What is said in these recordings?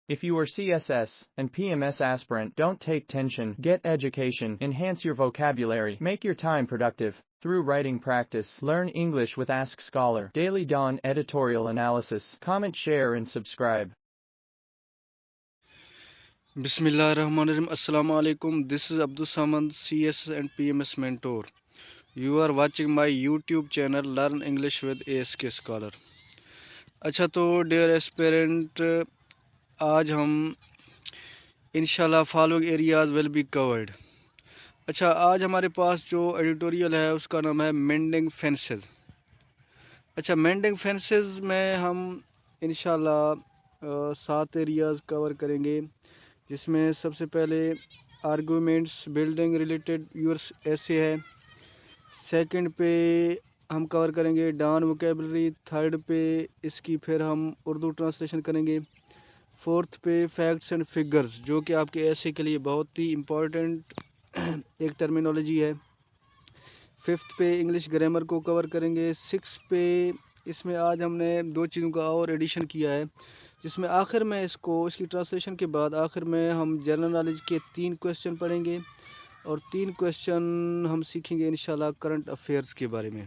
If you are CSS and PMS aspirant, don't take tension. Get education, enhance your vocabulary, make your time productive. Through writing practice, learn English with Ask Scholar. Daily Dawn editorial analysis. Comment, share, and subscribe. Bismillahirrahmanirrahim. Assalamu alaikum. This is Abdul Samad, CSS and PMS mentor. You are watching my YouTube channel Learn English with ASK Scholar. اچھا تو dear ایسپیرنٹ آج ہم انشاءاللہ following areas will be covered. اچھا آج ہمارے پاس جو editorial ہے اس کا نام ہے مینڈنگ فینسز. اچھا مینڈنگ فینسز میں ہم انشاءاللہ 7 ایریاز کور کریں گے، جس میں سب سے پہلے آرگومنٹس بلڈنگ ریلیٹڈ یور ایسے ہے. سیکنڈ پہ ہم کور کریں گے ڈان ووکیبلری. تھرڈ پہ اس کی پھر ہم اردو ٹرانسلیشن کریں گے. فورتھ پہ فیکٹس اینڈ فگرز، جو کہ آپ کے ایسے کے لیے بہت ہی امپورٹنٹ ایک ٹرمینالوجی ہے. ففتھ پہ انگلش گرامر کو کور کریں گے. سکس پہ اس میں آج ہم نے 2 چیزوں کا اور ایڈیشن کیا ہے، جس میں آخر میں اس کی ٹرانسلیشن کے بعد آخر میں ہم جنرل نالج کے 3 کویسچن پڑھیں گے، اور 3 کویسچن ہم سیکھیں گے انشاءاللہ کرنٹ افیئرز کے بارے میں.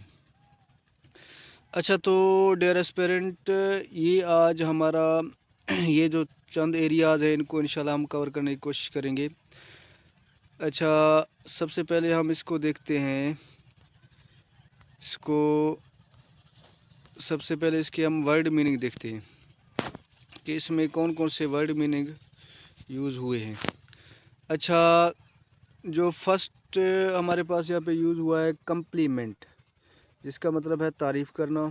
اچھا تو ڈیئر ایسپیرنٹ، یہ آج ہمارا یہ جو چند ایریاز ہیں ان کو انشاءاللہ ہم کور کرنے کی کوشش کریں گے. اچھا سب سے پہلے ہم اس کو دیکھتے ہیں. سب سے پہلے اس کے ہم ورڈ میننگ دیکھتے ہیں کہ اس میں کون کون سے ورڈ میننگ یوز ہوئے ہیں. اچھا جو فرسٹ ہمارے پاس یہاں پہ یوز ہوا ہے کمپلیمنٹ، جس کا مطلب ہے تعریف کرنا.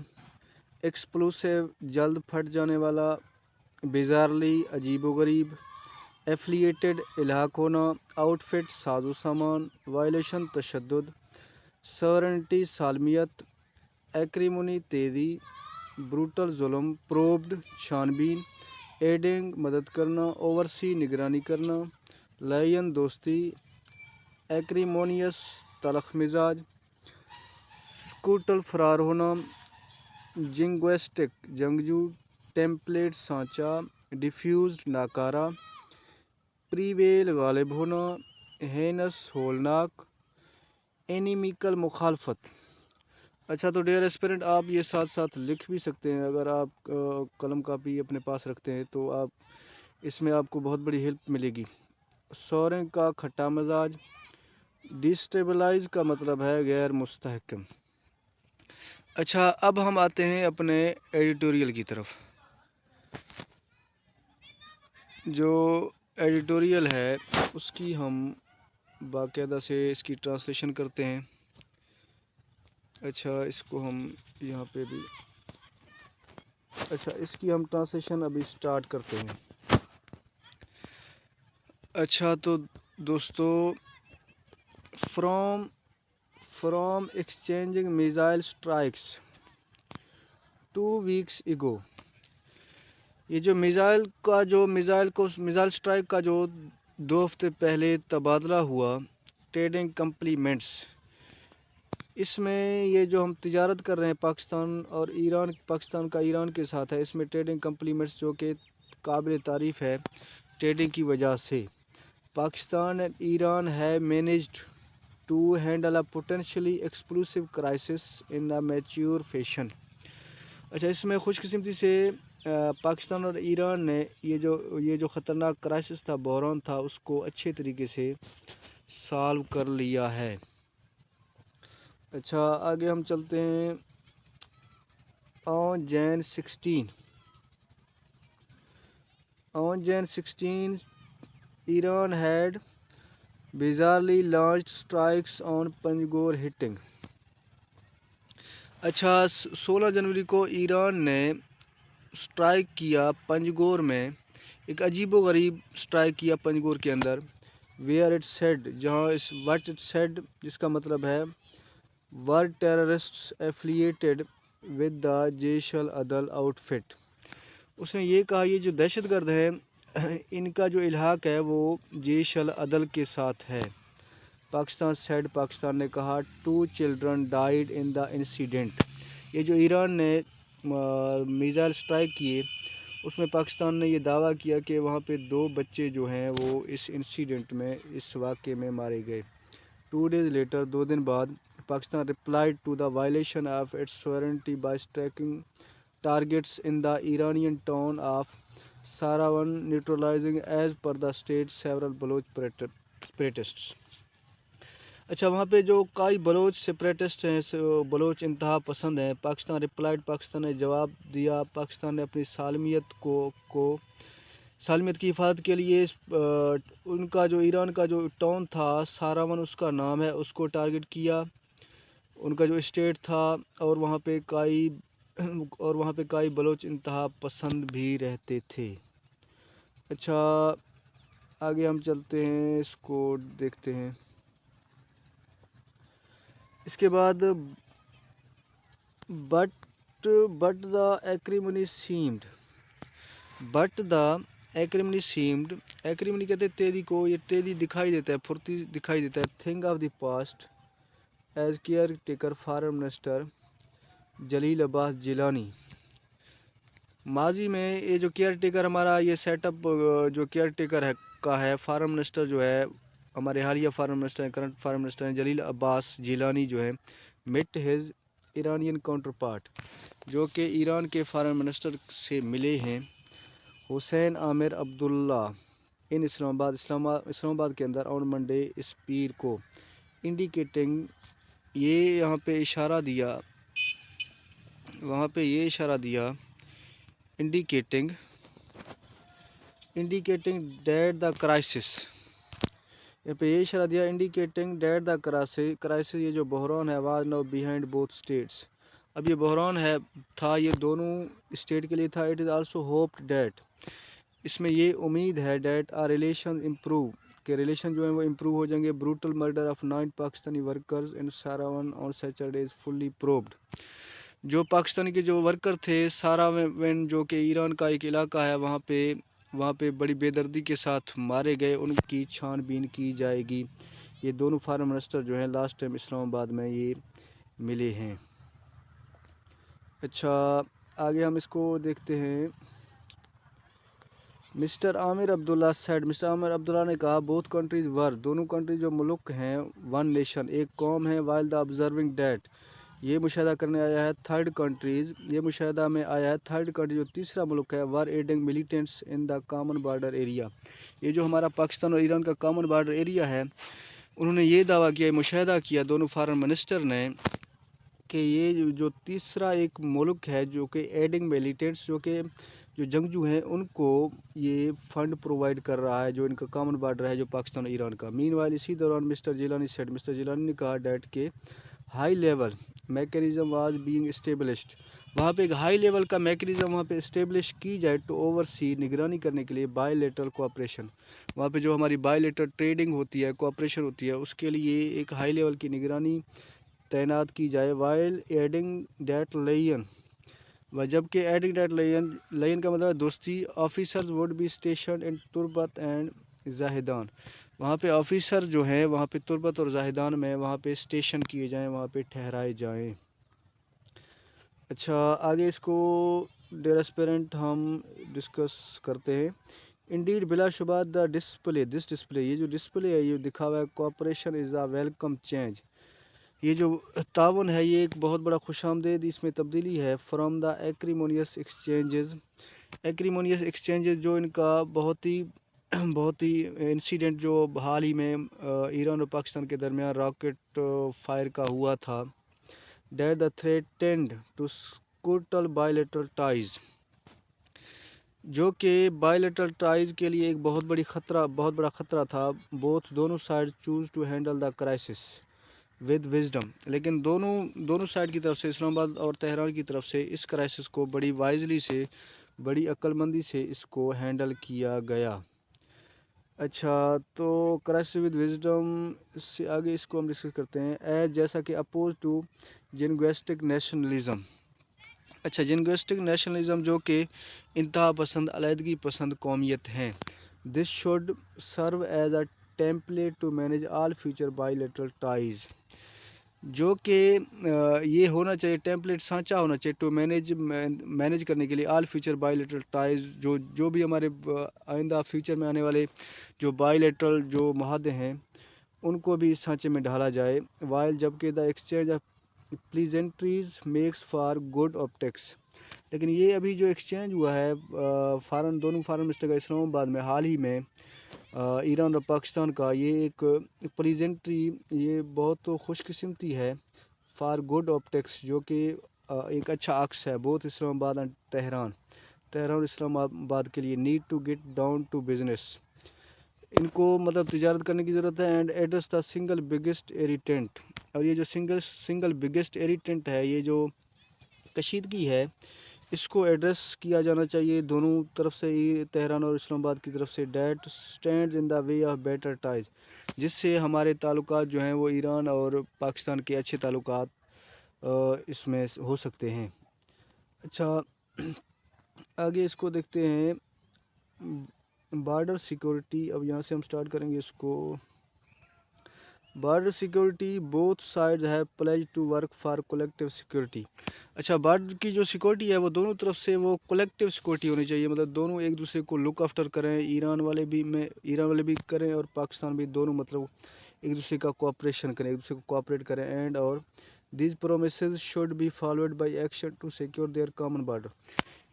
ایکسپلوسیو جلد پھٹ جانے والا. بیزارلی عجیب و غریب. ایفلیٹڈ الحاق ہونا. آؤٹ فٹ ساز و سامان. وائلیشن تشدد. سورنٹی سالمیت. ایکریمونی تیزی. بروٹل ظلم. پروبڈ چھان بین. ایڈنگ مدد کرنا. اوورسی نگرانی کرنا. لائن دوستی. ایکریمونیس تلخ مزاج. سکوٹل فرار ہونا. جنگوسٹک جنگجو. ٹیمپلیٹ سانچہ. ڈیفیوزڈ ناکارہ. پریویل غالب ہونا. ہینس ہولناک. اینیمیکل مخالفت. اچھا تو ڈیئر ایسپیرنٹ آپ یہ ساتھ ساتھ لکھ بھی سکتے ہیں، اگر آپ قلم کاپی اپنے پاس رکھتے ہیں تو آپ اس میں آپ کو بہت بڑی ہیلپ ملے گی. سورنگ کا کھٹا مزاج. ڈیسٹیبلائز کا مطلب ہے غیر مستحکم. اچھا اب ہم آتے ہیں اپنے ایڈیٹوریل کی طرف. جو ایڈیٹوریل ہے اس کی ہم باقاعدہ سے اس کی ٹرانسلیشن کرتے ہیں. اچھا اس کو ہم یہاں پہ بھی اس کی ہم ٹرانسلیشن ابھی سٹارٹ کرتے ہیں. اچھا تو دوستو، from exchanging missile strikes 2 weeks ago. یہ جو میزائل اسٹرائک کا جو 2 ہفتے پہلے تبادلہ ہوا ٹریڈنگ کمپلیمنٹس، اس میں یہ جو ہم تجارت کر رہے ہیں پاکستان کا ایران کے ساتھ ہے، اس میں ٹریڈنگ کمپلیمنٹس جو کہ قابل تعریف ہے ٹریڈنگ کی وجہ سے. Pakistan and Iran have managed to handle a potentially explosive crisis in a mature fashion. اچھا اس میں خوش قسمتی سے پاکستان اور ایران نے یہ جو خطرناک کرائسس تھا، بحران تھا، اس کو اچھے طریقے سے سالو کر لیا ہے. اچھا آگے ہم چلتے ہیں. On Jan 16, Iran had bizarrely launched strikes on Panjgor hitting. اچھا 16 جنوری کو ایران نے سٹرائک کیا پنجگور میں، ایک عجیب و غریب سٹرائک کیا پنجگور کے اندر. ویئر اٹ سیڈ، جہاں وٹ اٹ سیڈ جس کا مطلب ہے were terrorists affiliated with the Jaish al-Adl outfit. اس نے یہ کہا یہ جو دہشت گرد ہے ان کا جو الحاق ہے وہ جیش العدل کے ساتھ ہے. پاکستان نے کہا 2 children died in the incident. یہ جو ایران نے میزائل اسٹرائک کیے اس میں پاکستان نے یہ دعویٰ کیا کہ وہاں پہ 2 بچے جو ہیں وہ اس انسیڈنٹ میں اس واقعے میں مارے گئے۔ 2 days later 2 دن بعد Pakistan replied to the violation of its sovereignty by striking targets in the Iranian town of Sarawan, neutralizing as per the state several Baloch separatists۔ اچھا، وہاں پہ جو کئی بلوچ سپریٹسٹ ہیں، بلوچ انتہا پسند ہیں، پاکستان نے جواب دیا۔ پاکستان نے اپنی سالمیت کی حفاظت کے لیے ان کا جو ایران کا جو ٹاؤن تھا ساراون اس کا نام ہے، اس کو ٹارگٹ کیا، ان کا جو اسٹیٹ تھا، اور وہاں پہ کئی بلوچ انتہا پسند بھی رہتے تھے۔ اچھا، آگے ہم چلتے ہیں، اس کو دیکھتے ہیں۔ اس کے بعد بٹ دا ایکریمنی سیمڈ ایکریمنی کہتے ہیں تیدی کو، یہ تیدی دکھائی دیتا ہے، پھرتی دکھائی دیتا ہے۔ Thing of the past as caretaker foreign minister Jalil Abbas Jilani. ماضی میں یہ جو کیئر ٹیکر ہمارا یہ سیٹ اپ جو کیئر ٹیکر ہے فارن منسٹر جو ہے ہمارے حالیہ فارن منسٹر ہیں، کرنٹ فارن منسٹر ہیں جلیل عباس جیلانی جو ہیں، مٹ ہز ایرانین کاؤنٹر پارٹ، جو کہ ایران کے فارن منسٹر سے ملے ہیں، حسین عامر عبداللہ ان اسلام آباد کے اندر آن منڈے اس پیر کو، انڈیکیٹنگ یہ یہاں پہ اشارہ دیا، انڈیکیٹنگ دیٹ دا کرائسس، یہاں پہ یہ اشارہ دیا انڈیکیٹنگ دیٹ دا کرائسس، یہ جو بحران ہے was no behind both states, اب یہ بحران تھا یہ دونوں اسٹیٹ کے لیے تھا۔ It is also hoped that, اس میں یہ امید ہے دیٹ آ ریلیشن امپروو، کہ ریلیشن جو ہیں وہ امپروو ہو جائیں گے۔ Brutal murder of 9 Pakistani workers in Saravan on Saturday is fully proved, جو پاکستانی کے جو ورکر تھے ساراون جو کہ ایران کا ایک علاقہ ہے، وہاں پہ بڑی بے دردی کے ساتھ مارے گئے، ان کی چھان بین کی جائے گی۔ یہ دونوں فارن منسٹر جو ہیں لاسٹ ٹائم اسلام آباد میں یہ ملے ہیں۔ اچھا، آگے ہم اس کو دیکھتے ہیں۔ مسٹر عامر عبداللہ نے کہا بوتھ کنٹریز دونوں کنٹری جو ملک ہیں، ون نیشن ایک قوم ہے، وائل دا آبزرونگ دیٹ یہ مشاہدہ کرنے آیا ہے، تھرڈ کنٹریز یہ مشاہدہ میں آیا ہے، تھرڈ کنٹری جو تیسرا ملک ہے، were adding militants in the common border area, یہ جو ہمارا پاکستان اور ایران کا کامن بارڈر ایریا ہے، انہوں نے یہ دعویٰ کیا، مشاہدہ کیا دونوں فارن منسٹر نے کہ یہ جو تیسرا ایک ملک ہے جو کہ ایڈنگ ملیٹنٹس جو جنگجو ہیں ان کو یہ فنڈ پرووائڈ کر رہا ہے، جو ان کا کامن بارڈر ہے جو پاکستان اور ایران کا۔ مین وائل اسی دوران مسٹر جیلانی نے کہا ڈیٹ کہ high level mechanism was being established, وہاں پہ ایک ہائی لیول کا میکینزم وہاں پہ اسٹیبلش کی جائے ٹو اوور سی، نگرانی کرنے کے لیے، بائی لیٹرل کوآپریشن، وہاں پہ جو ہماری بائی لیٹرل ٹریڈنگ ہوتی ہے، کوآپریشن ہوتی ہے، اس کے لیے ایک ہائی لیول کی نگرانی تعینات کی جائے۔ وائل ایڈنگ ڈیٹ لین، جبکہ ایڈنگ ڈیٹ لین کا مطلب ہے دوستی، officers would be اسٹیشنڈ in Turbat and زاہدان، وہاں پہ آفیسر جو ہیں وہاں پہ تربت اور زاہدان میں وہاں پہ اسٹیشن کیے جائیں، وہاں پہ ٹھہرائے جائیں۔ اچھا، آگے اس کو ڈیرسپیرنٹ ہم ڈسکس کرتے ہیں۔ انڈیڈ بلا شبہ دس ڈسپلے یہ جو ڈسپلے ہے یہ دکھا ہوا ہے، کوآپریشن از اے ویلکم چینج، یہ جو تعاون ہے یہ ایک بہت بڑا خوش آمدید اس میں تبدیلی ہے۔ فرام دا ایکریمونیس ایکسچینجز جو ان کا بہت ہی انسیڈنٹ جو حال ہی میں ایران اور پاکستان کے درمیان راکٹ فائر کا ہوا تھا، that the threatened to scuttle bilateral ties, جو کہ بائیلیٹرل ٹائز کے لیے ایک بہت بڑا خطرہ تھا۔ بوتھ دونوں side chose to handle the crisis with wisdom, لیکن دونوں سائڈ کی طرف سے، اسلام آباد اور تہران کی طرف سے، اس کرائسس کو بڑی وائزلی سے، بڑی عقل مندی سے اس کو ہینڈل کیا گیا۔ اچھا، تو کرائسس ود وزڈم سے آگے اس کو ہم ڈسکس کرتے ہیں، جیسا کہ اپوز ٹو جنگوسٹک نیشنلزم۔ اچھا، جنگوسٹک نیشنلزم جو کہ انتہا پسند، علیحدگی پسند قومیت ہیں، this should serve as a template to manage all future bilateral ties, جو کہ یہ ہونا چاہیے ٹیمپلیٹ سانچہ ہونا چاہیے ٹو مینیج کرنے کے لیے آل فیوچر بائی لیٹرل ٹائز، جو بھی ہمارے آئندہ فیوچر میں آنے والے جو بائی لیٹرل جو معاہدے ہیں ان کو بھی اس سانچے میں ڈھالا جائے، وائل جبکہ the exchange of pleasantries makes for good optics. لیکن یہ ابھی جو ایکسچینج ہوا ہے دونوں فارن منسٹر کا اسلام آباد میں حال ہی میں ایران اور پاکستان کا، یہ ایک پریزنٹری، یہ بہت خوش قسمتی ہے فار گڈ آپٹکس، جو کہ ایک اچھا عکس ہے بہت اسلام آباد اینڈ تہران اور اسلام آباد کے لیے. Need to get down to business, ان کو مطلب تجارت کرنے کی ضرورت ہے. And address the single biggest irritant, اور یہ جو سنگل بگیسٹ ایریٹنٹ ہے، یہ جو کشیدگی ہے، اس کو ایڈریس کیا جانا چاہیے دونوں طرف سے ہی، تہران اور اسلام آباد کی طرف سے. That stand in the way of better ties, جس سے ہمارے تعلقات جو ہیں وہ ایران اور پاکستان کے اچھے تعلقات اس میں ہو سکتے ہیں. اچھا آگے اس کو دیکھتے ہیں بارڈر سیکورٹی. اب یہاں سے ہم سٹارٹ کریں گے اس کو. Border security both sides have pledge to work for collective security. اچھا بارڈر کی جو سیکورٹی ہے وہ دونوں طرف سے وہ کولیکٹیو سیکورٹی ہونی چاہیے، مطلب دونوں ایک دوسرے کو لک آفٹر کریں، ایران والے بھی کریں اور پاکستان بھی، دونوں مطلب ایک دوسرے کا کوآپریشن کریں، ایک دوسرے کو کوآپریٹ کریں. اینڈ اور these promises should be followed by action to secure their common border.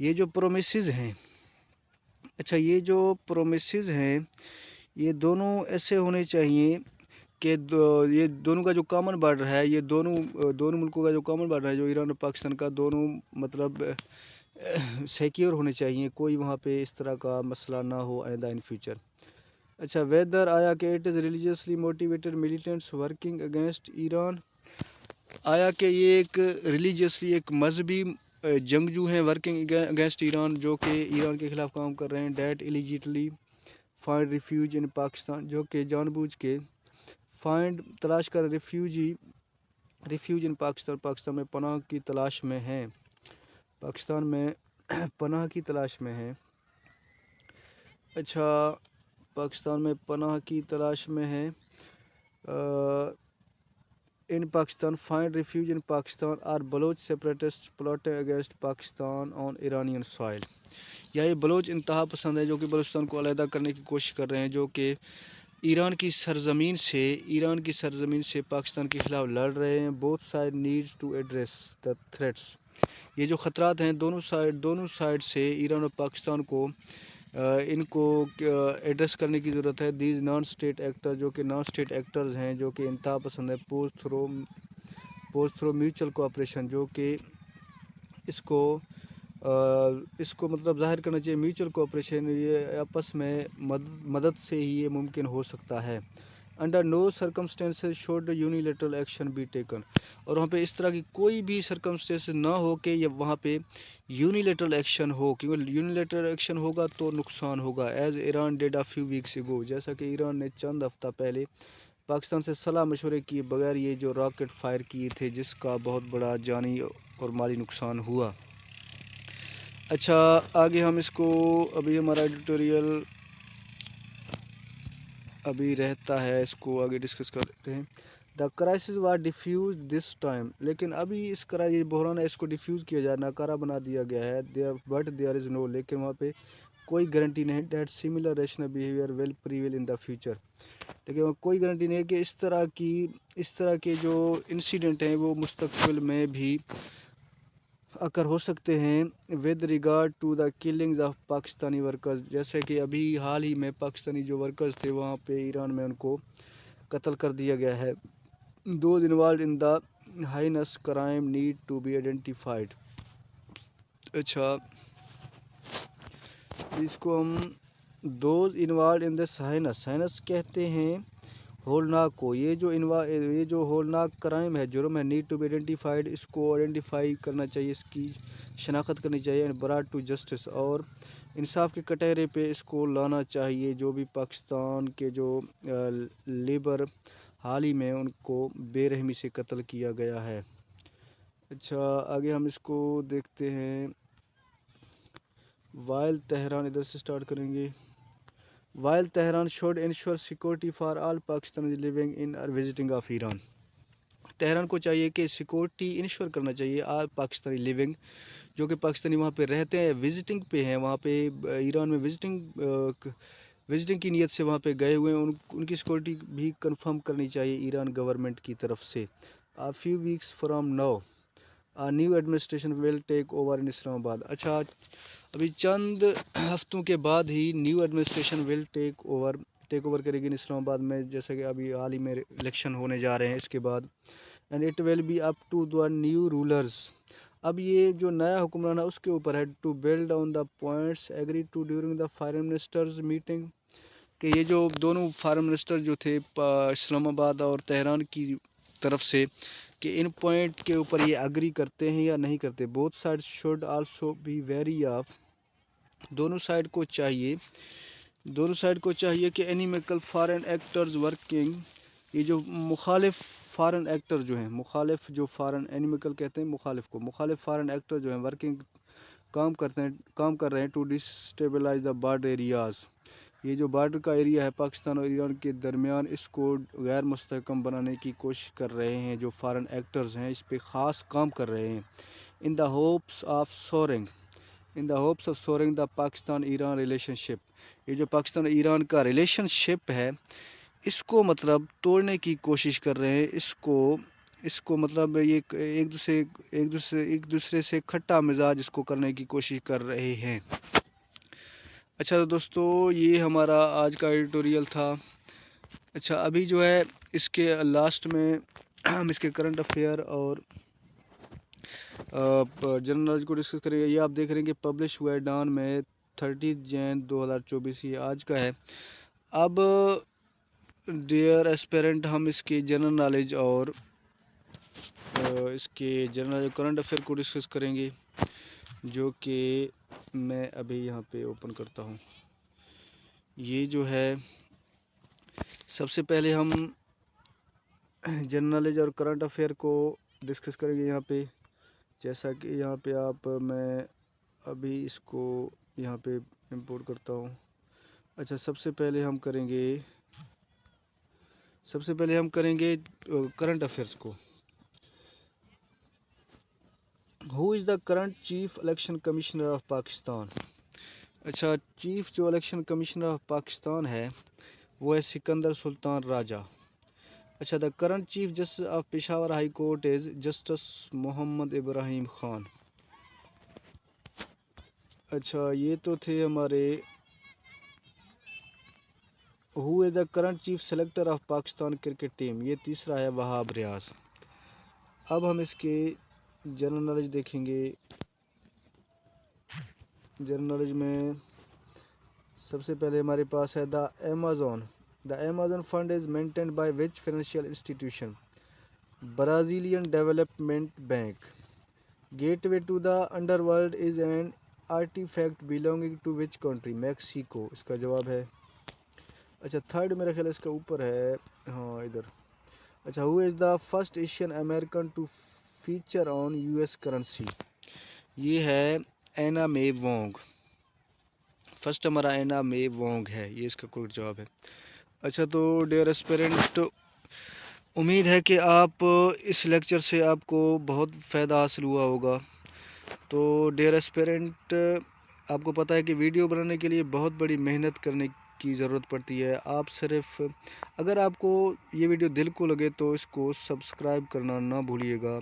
یہ جو پرومسز ہیں، اچھا یہ جو پرومسز ہیں یہ دونوں ایسے ہونے چاہیے کہ یہ دونوں کا جو کامن بارڈر ہے، یہ دونوں ملکوں کا جو کامن بارڈر ہے، جو ایران اور پاکستان کا، دونوں مطلب سیکیور ہونے چاہیے، کوئی وہاں پہ اس طرح کا مسئلہ نہ ہو آئندہ ان فیوچر. اچھا ویدر آیا کہ it is religiously motivated militants working against Iran, آیا کہ یہ ایک ریلیجیسلی ایک مذہبی جنگجو ہیں ورکنگ اگینسٹ ایران، جو کہ ایران کے خلاف کام کر رہے ہیں. Date ایلیجیٹلی find refuge in Pakistan, جو کہ جان بوجھ کے تلاش کر ریفیوج ان پاکستان میں پناہ کی تلاش میں ہیں، پاکستان میں پناہ کی تلاش میں ہیں. اچھا پاکستان میں پناہ کی تلاش میں ہیں in Pakistan find refuge in Pakistan or Baloch separatists plotting against Pakistan on Iranian soil. یا یہ بلوچ انتہا پسند ہے جو کہ بلوچستان کو علیحدہ کرنے کی کوشش کر رہے ہیں، جو کہ ایران کی سرزمین سے پاکستان کے خلاف لڑ رہے ہیں. Both side needs to address the threats, یہ جو خطرات ہیں دونوں سائڈ سے ایران اور پاکستان کو ان کو ایڈریس کرنے کی ضرورت ہے. دیز نان اسٹیٹ ایکٹر، جو کہ نان اسٹیٹ ایکٹرز ہیں، جو کہ انتہا پسند ہے. پوز تھرو میوچل کوآپریشن، جو کہ اس کو مطلب ظاہر کرنا چاہیے میوچل کوآپریشن، یہ آپس میں مدد سے ہی یہ ممکن ہو سکتا ہے. Under no circumstances should unilateral action be taken, اور وہاں پہ اس طرح کی کوئی بھی سرکمسٹینس نہ ہو کہ یہ وہاں پہ یونیلیٹرل ایکشن ہو، کیونکہ یونیلیٹرل ایکشن ہوگا تو نقصان ہوگا. As Iran did a few weeks اگو، جیسا کہ ایران نے چند ہفتہ پہلے پاکستان سے صلاح مشورے کیے بغیر یہ جو راکٹ فائر کیے تھے، جس کا بہت بڑا جانی اور مالی نقصان ہوا. اچھا آگے ہم اس کو ابھی ہمارا ایڈیٹوریل ابھی رہتا ہے، اس کو آگے ڈسکس کر لیتے ہیں. The crisis was defuse this time, لیکن ابھی اس یہ بحران ہے، اس کو ڈیفیوز کیا جائے، ناکارہ بنا دیا گیا ہے. بٹ دیئر از نو، لیکن وہاں پہ کوئی گارنٹی نہیں. That similar rational behaviour will prevail in the future, لیکن وہاں کوئی گارنٹی نہیں ہے کہ اس طرح کے جو انسیڈنٹ ہیں وہ مستقبل میں بھی اکر ہو سکتے ہیں. With regard to the killings of Pakistani workers, جیسے کہ ابھی حال ہی میں پاکستانی جو ورکرز تھے وہاں پہ ایران میں ان کو قتل کر دیا گیا ہے. Those involved in the heinous crime need to be identified. اچھا اس کو ہم those involved in the heinous کہتے ہیں ہولناک کو. یہ جو ہولناک کرائم ہے، جرم ہے، نیڈ ٹو بی آئیڈینٹیفائڈ، اس کو آئیڈینٹیفائی کرنا چاہیے، اس کی شناخت کرنی چاہیے. اینڈ براٹ ٹو جسٹس، اور انصاف کے کٹہرے پہ اس کو لانا چاہیے. جو بھی پاکستان کے جو لیبر حال ہی میں ان کو بے رحمی سے قتل کیا گیا ہے. اچھا آگے ہم اس کو دیکھتے ہیں. وائل تہران، ادھر سے سٹارٹ کریں گے. While Tehran should ensure security for all Pakistanis living in اور وزٹنگ آف ایران. تہران کو چاہیے کہ سیکورٹی انشور کرنا چاہیے آل پاکستانی لیونگ، جو کہ پاکستانی وہاں پہ رہتے ہیں، وزٹنگ پہ ہیں وہاں پہ ایران میں، وزٹنگ کی نیت سے وہاں پہ گئے ہوئے ہیں، ان کی سیکورٹی بھی کنفرم کرنی چاہیے ایران گورنمنٹ کی طرف سے۔ Few weeks from now new administration will take over in Islamabad. اچھا، ابھی چند ہفتوں کے بعد ہی new administration will take over کرے گی اسلام آباد میں، جیسا کہ ابھی حال ہی میں الیکشن ہونے جا رہے ہیں اس کے بعد، and it will be up to the new rulers. اب یہ جو نیا حکمران ہے اس کے اوپر ہے، to build on the points agree to during the foreign ministers meeting, کہ یہ جو دونوں فارن منسٹر جو تھے اسلام آباد اور تہران کی طرف سے، کہ ان پوائنٹ کے اوپر یہ اگری کرتے ہیں یا نہیں کرتے۔ Both side should also be wary of, دونوں سائڈ کو چاہیے کہ اینیمیکل فارن ایکٹرز ورکنگ، یہ جو مخالف فارن ایکٹر جو ہیں، مخالف جو فارن اینیمیکل کہتے ہیں مخالف کو، مخالف فارن ایکٹر جو ہیں ورکنگ کام کر رہے ہیں ٹو ڈسٹیبلائز دا بارڈر ایریاز، یہ جو بارڈر کا ایریا ہے پاکستان اور ایران کے درمیان، اس کو غیر مستحکم بنانے کی کوشش کر رہے ہیں، جو فارن ایکٹرز ہیں اس پہ خاص کام کر رہے ہیں، in the hopes of souring the Pakistan Iran relationship, یہ جو پاکستان اور ایران کا ریلیشن شپ ہے اس کو مطلب توڑنے کی کوشش کر رہے ہیں، اس کو مطلب یہ ایک دوسرے سے کھٹا مزاج اس کو کرنے کی کوشش کر رہے ہیں۔ اچھا تو دوستو، یہ ہمارا آج کا ایڈیٹوریل تھا۔ اچھا، ابھی جو ہے اس کے لاسٹ میں ہم اس کے کرنٹ افیئر اور جنرل نالج کو ڈسکس کریں گے۔ یہ آپ دیکھ رہے ہیں کہ پبلش ہوا ہے ڈان میں 30 جون 2024، یہ آج کا ہے۔ اب ڈیئر ایسپیرنٹ، ہم اس کی جنرل نالج اور اس کے جنرل کرنٹ افیئر کو ڈسکس کریں گے، جو کہ میں ابھی یہاں پہ اوپن کرتا ہوں۔ یہ جو ہے سب سے پہلے ہم جنرل نالج اور کرنٹ افیئر کو ڈسکس کریں گے یہاں پہ، جیسا کہ یہاں پہ میں ابھی اس کو یہاں پہ امپورٹ کرتا ہوں۔ اچھا، سب سے پہلے ہم کریں گے کرنٹ افیئرس کو۔ Who is the current chief election commissioner of Pakistan? اچھا، چیف جو الیکشن کمشنر آف پاکستان ہے وہ ہے سکندر سلطان راجہ۔ اچھا، the current chief justice of Peshawar high court is justice Muhammad Ibrahim Khan. اچھا، یہ تو تھے ہمارے who is the current chief selector of Pakistan cricket team, یہ تیسرا ہے وہاب ریاض۔ اب ہم اس کے جنرل نالج دیکھیں گے۔ جنرل نالج میں سب سے پہلے ہمارے پاس ہے the Amazon fund is maintained by which financial institution? Brazilian development bank. Gateway to the underworld is an artifact belonging to which country? Mexico, اس کا جواب ہے۔ اچھا، تھرڈ میرا خیال اس کا اوپر ہے، ہاں ادھر۔ اچھا، who is the first Asian American to feature on US currency? یہ ہے اینا مے وانگ، فرسٹ ہمارا اینا مے وانگ ہے، یہ اس کا کوئی جواب ہے۔ اچھا، تو ڈیئر اسپیرنٹ، امید ہے کہ آپ اس لیکچر سے آپ کو بہت فائدہ حاصل ہوا ہوگا۔ تو ڈیئر اسپیرنٹ، آپ کو پتہ ہے کہ ویڈیو بنانے کے لیے بہت بڑی محنت کرنے کی ضرورت پڑتی ہے۔ آپ صرف اگر آپ کو یہ ویڈیو دل کو لگے تو اس کو سبسکرائب کرنا نہ بھولیے گا،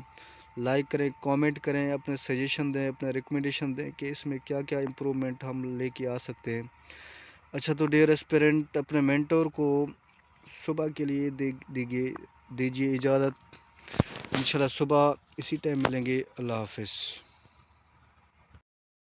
لائک کریں، کامنٹ کریں، اپنے سجیشن دیں، اپنے ریکمنڈیشن دیں کہ اس میں کیا کیا امپرومنٹ ہم لے کے آ سکتے ہیں۔ اچھا، تو ڈیئر اسپیرنٹ، اپنے مینٹور کو صبح کے لیے دیجیے اجازت، انشاءاللہ صبح اسی ٹائم ملیں گے۔ اللہ حافظ۔